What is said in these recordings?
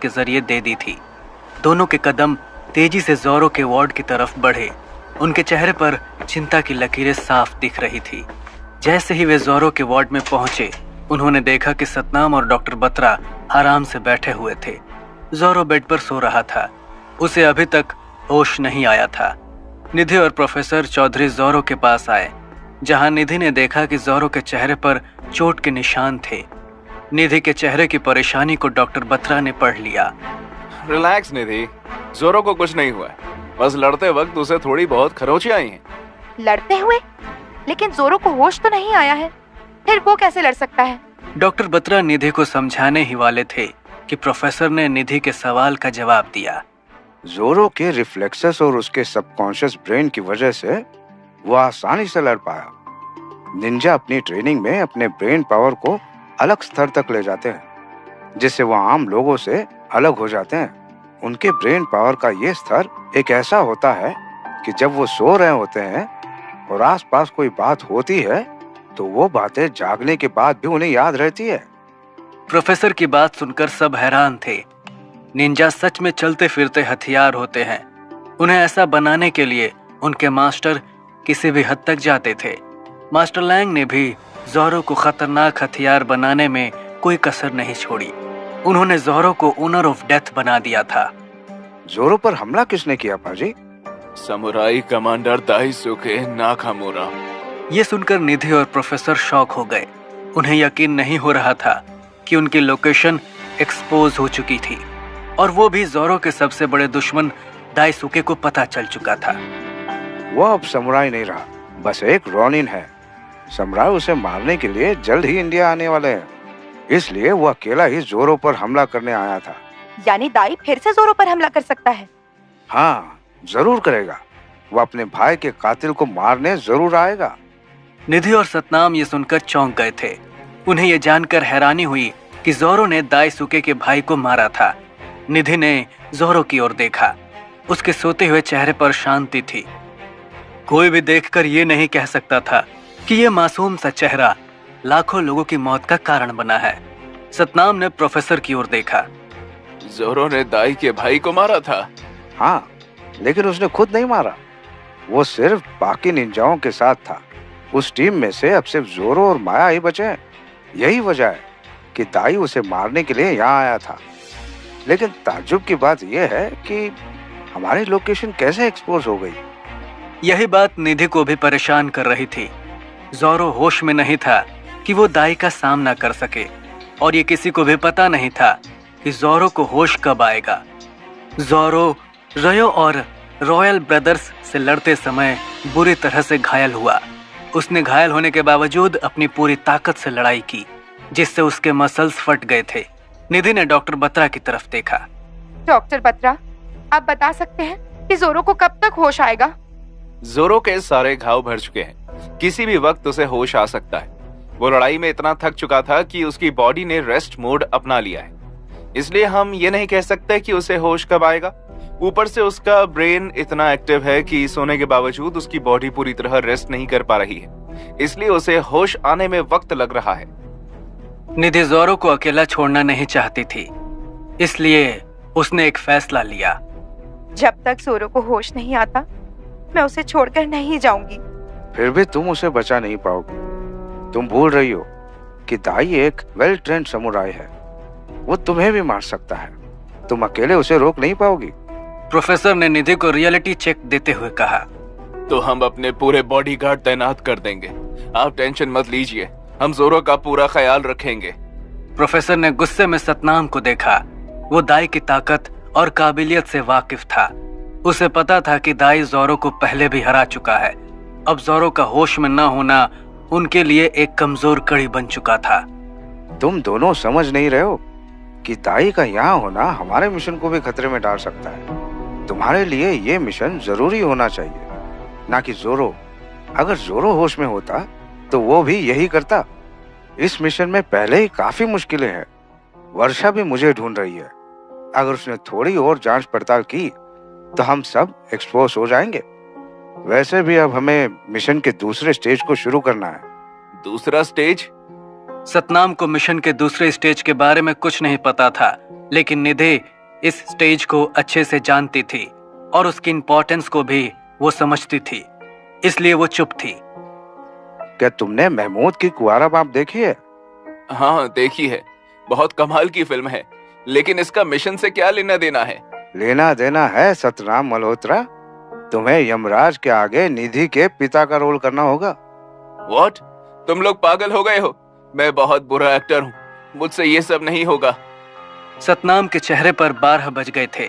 के जरिए दे दी थी। दोनों के कदम तेजी से जोरो के वार्ड की तरफ बढ़े। उनके चेहरे पर चिंता की लकीरें साफ दिख रही थी। जैसे ही वे जोरो के वार्ड में पहुंचे, उन्होंने देखा कि सतनाम और डॉक्टर बत्रा आराम से बैठे हुए थे। जोरो बेड पर सो रहा था। उसे अभी तक होश नहीं आया था। निधि और प्रोफेसर चौधरी जोरो के पास आए, जहां निधि ने देखा कि जोरो के चेहरे पर चोट के निशान थे। निधि के चेहरे की परेशानी को डॉक्टर बत्रा ने पढ़ लिया। रिलैक्स निधि, जोरो को कुछ नहीं हुआ, बस लड़ते वक्त उसे थोड़ी बहुत खरोंची आई हैं। लड़ते हुए? लेकिन जोरो को होश तो नहीं आया है, फिर वो कैसे लड़ सकता है? डॉक्टर बत्रा निधि को समझाने ही वाले थे कि प्रोफेसर ने निधि के सवाल का जवाब दिया। जोरो के रिफ्लेक्सेस और उसके सबकॉन्शियस ब्रेन की वजह से वो आसानी से लड़ पाया। निंजा अपनी ट्रेनिंग में अपने ब्रेन पावर को अलग स्तर तक ले जाते हैं, जिससे वो आम लोगों से अलग हो जाते हैं। उनके ब्रेन पावर का ये स्तर एक ऐसा होता है कि जब वो सो रहे होते हैं और आसपास कोई बात होती है तो वो बातें जागने के बाद भी उन्हें याद रहती है। प्रोफेसर की बात सुनकर सब हैरान थे। निंजा सच में चलते फिरते हथियार होते हैं। उन्हें ऐसा बनाने के लिए उनके मास्टर किसी भी हद तक जाते थे। मास्टर लैंग ने भी जोरो को खतरनाक हथियार बनाने में कोई कसर नहीं छोड़ी। उन्होंने जोरो को ओनर ऑफ डेथ बना दिया था। जोरो पर हमला किसने किया पाजी? Samurai commander दाइसुके Nakamura. ये सुनकर निधि और प्रोफेसर शॉक हो गए। उन्हें यकीन नहीं हो रहा था कि उनकी लोकेशन एक्सपोज हो चुकी थी और वो भी जोरो के सबसे बड़े दुश्मन दाइसुके को पता चल चुका था। वो अब समुराई नहीं रहा, बस एक रोनिन है। समुराई उसे मारने के लिए जल्द ही इंडिया आने वाले हैं, इसलिए वो अकेला ही जोरो पर हमला करने आया था। यानी दाई फिर से जोरो पर हमला कर सकता है? हाँ, जरूर करेगा। वो अपने भाई के कातिल को मारने जरूर आएगा। निधि और सतनाम ये सुनकर चौंक गए थे। उन्हें ये जानकर हैरानी हुई कि जोरो ने दाइसुके के भाई को मारा था। निधि ने जोरो की ओर देखा। उसके सोते हुए चेहरे पर शांति थी। कोई भी देखकर ये नहीं कह सकता था कि ये मासूम सा चेहरा लाखों लोगों की मौत का कारण बना है। सतनाम ने प्रोफेसर की ओर देखा। जोरो ने दाई के भाई को मारा था? हाँ, लेकिन उसने खुद नहीं मारा। वो सिर्फ बाकी निंजाओं के साथ था। उस टीम में से अब सिर्फ जोरो और माया ही बचे हैं। यही वजह है कि दाई उसे मारने के लिए यहाँ आया था। लेकिन ताज्जुब की बात यह है कि हमारी लोकेशन कैसे एक्सपोज हो गई। यही बात निधि को भी परेशान कर रही थी। जोरो होश में नहीं था कि वो दाई का सामना कर सके, और ये किसी को भी पता नहीं था कि जोरो को होश कब आएगा। जोरो रयो और रॉयल ब्रदर्स से लड़ते समय बुरी तरह से घायल हुआ। उसने घायल होने के बावजूद अपनी पूरी ताकत से लड़ाई की, जिससे उसके मसल्स फट गए थे। निधि ने डॉक्टर बत्रा की तरफ देखा। डॉक्टर बत्रा, आप बता सकते हैं कि जोरो को कब तक होश आएगा? जोरो के सारे घाव भर चुके हैं, किसी भी वक्त उसे होश आ सकता है। वो लड़ाई में इतना थक चुका था कि उसकी बॉडी ने रेस्ट मोड अपना लिया है, इसलिए हम ये नहीं कह सकते कि उसे होश कब आएगा। ऊपर से उसका ब्रेन इतना एक्टिव है कि सोने के बावजूद उसकी बॉडी पूरी तरह रेस्ट नहीं कर पा रही है, इसलिए उसे होश आने में वक्त लग रहा है। निधि जोरो को अकेला छोड़ना नहीं चाहती थी, इसलिए उसने एक फैसला लिया। जब तक जोरो को होश नहीं आता, मैं उसे छोड़कर नहीं जाऊंगी। फिर भी तुम उसे बचा नहीं पाओगी। तुम भूल रही हो कि दाई एक वेल ट्रेंड समुराई है। वो तुम्हें भी मार सकता है। तुम अकेले उसे रोक नहीं पाओगी। प्रोफेसर ने निधि को रियलिटी चेक देते हुए कहा। तो हम अपने पूरे बॉडीगार्ड तैनात कर देंगे, आप टेंशन मत लीजिए, हम जोरो का पूरा ख्याल रखेंगे। प्रोफेसर ने गुस्से में सतनाम को देखा। वो दाई की ताकत और काबिलियत से वाकिफ था। उसे पता था कि दाई जोरो को पहले भी हरा चुका है। अब जोरो का होश में न होना उनके लिए एक कमजोर कड़ी बन चुका था। तुम दोनों समझ नहीं रहे हो कि दाई का यहाँ होना हमारे मिशन को भी खतरे में डाल सकता है। तुम्हारे लिए ये मिशन जरूरी होना चाहिए, ना कि जोरो। अगर जोरो होश में होता तो वो भी यही करता। इस मिशन में पहले ही काफी मुश्किलें हैं। वर्षा भी मुझे ढूंढ रही है। अगर उसने थोड़ी और जांच पड़ताल की तो हम सब एक्सपोज हो जाएंगे। वैसे भी अब हमें मिशन के दूसरे स्टेज को शुरू करना है। दूसरा स्टेज? सतनाम को मिशन के दूसरे स्टेज के बारे में कुछ नहीं पता था, लेकिन निधि इस स्टेज को अच्छे से जानती थी और उसकी इम्पोर्टेंस को भी वो समझती थी, इसलिए वो चुप थी। क्या तुमने महमूद की कुंवारा बाप देखी है? हाँ देखी है, बहुत कमाल की फिल्म है, लेकिन इसका मिशन से क्या लेना देना है? लेना देना है सतनाम मल्होत्रा, तुम्हें यमराज के आगे निधि के पिता का रोल करना होगा। व्हाट? तुम लोग पागल हो गए हो? मैं बहुत बुरा एक्टर हूँ, मुझसे ये सब नहीं होगा। सतनाम के चेहरे पर 12 बज गए थे।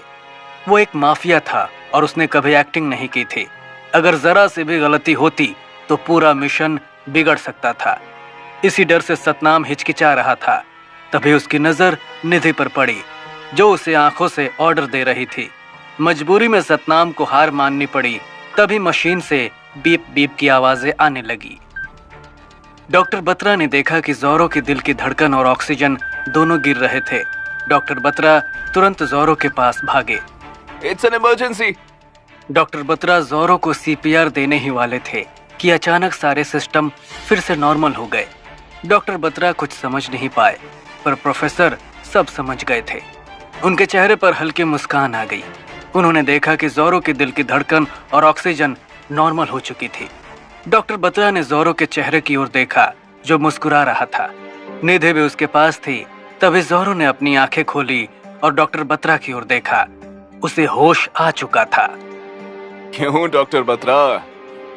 वो एक माफिया था और उसने कभी एक्टिंग नहीं की थी। अगर जरा से भी गलती होती तो पूरा मिशन बिगड़ सकता था। इसी डर से सतनाम हिचकिचा रहा था। तभी उसकी नजर निधि पर पड़ी, जो उसे आंखों से ऑर्डर दे रही थी। मजबूरी में सतनाम को हार माननी पड़ी। तभी मशीन से बीप बीप की आवाजें आने लगी। डॉक्टर बत्रा ने देखा कि जोरो के दिल की धड़कन और ऑक्सीजन दोनों गिर रहे थे। डॉक्टर बत्रा तुरंत जोरो के पास भागे। It's an emergency. Doctor Batra जोरो को सीपीआर देने ही वाले थे कि अचानक सारे सिस्टम फिर से नॉर्मल हो गए। डॉक्टर बत्रा कुछ समझ नहीं पाए, पर प्रोफेसर सब समझ गए थे। उनके चेहरे पर हल्की मुस्कान आ गई। उन्होंने देखा कि जोरो के दिल की धड़कन और ऑक्सीजन नॉर्मल हो चुकी थी। डॉक्टर बत्रा ने जोरो के चेहरे की ओर देखा, जो मुस्कुरा रहा था। निधि भी उसके पास थी। तभी जोरो ने अपनी आंखें खोली और डॉक्टर बत्रा की ओर देखा। उसे होश आ चुका था। क्यों डॉक्टर बत्रा,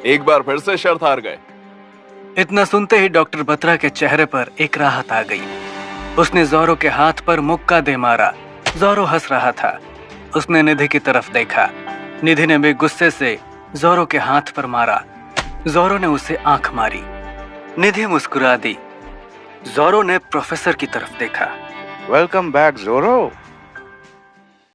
एक बार फिर से शर्त हार गए? इतना सुनते ही डॉक्टर बत्रा के चेहरे पर एक राहत आ गई। उसने जोरो के हाथ पर मुक्का दे मारा। जोरो हंस रहा था। उसने निधि की तरफ देखा। निधि ने भी गुस्से से जोरो के हाथ पर मारा। जोरो ने उसे आंख मारी। निधि मुस्कुरा दी। जोरो ने प्रोफेसर की तरफ देखा। वेलकम बैक जोरो।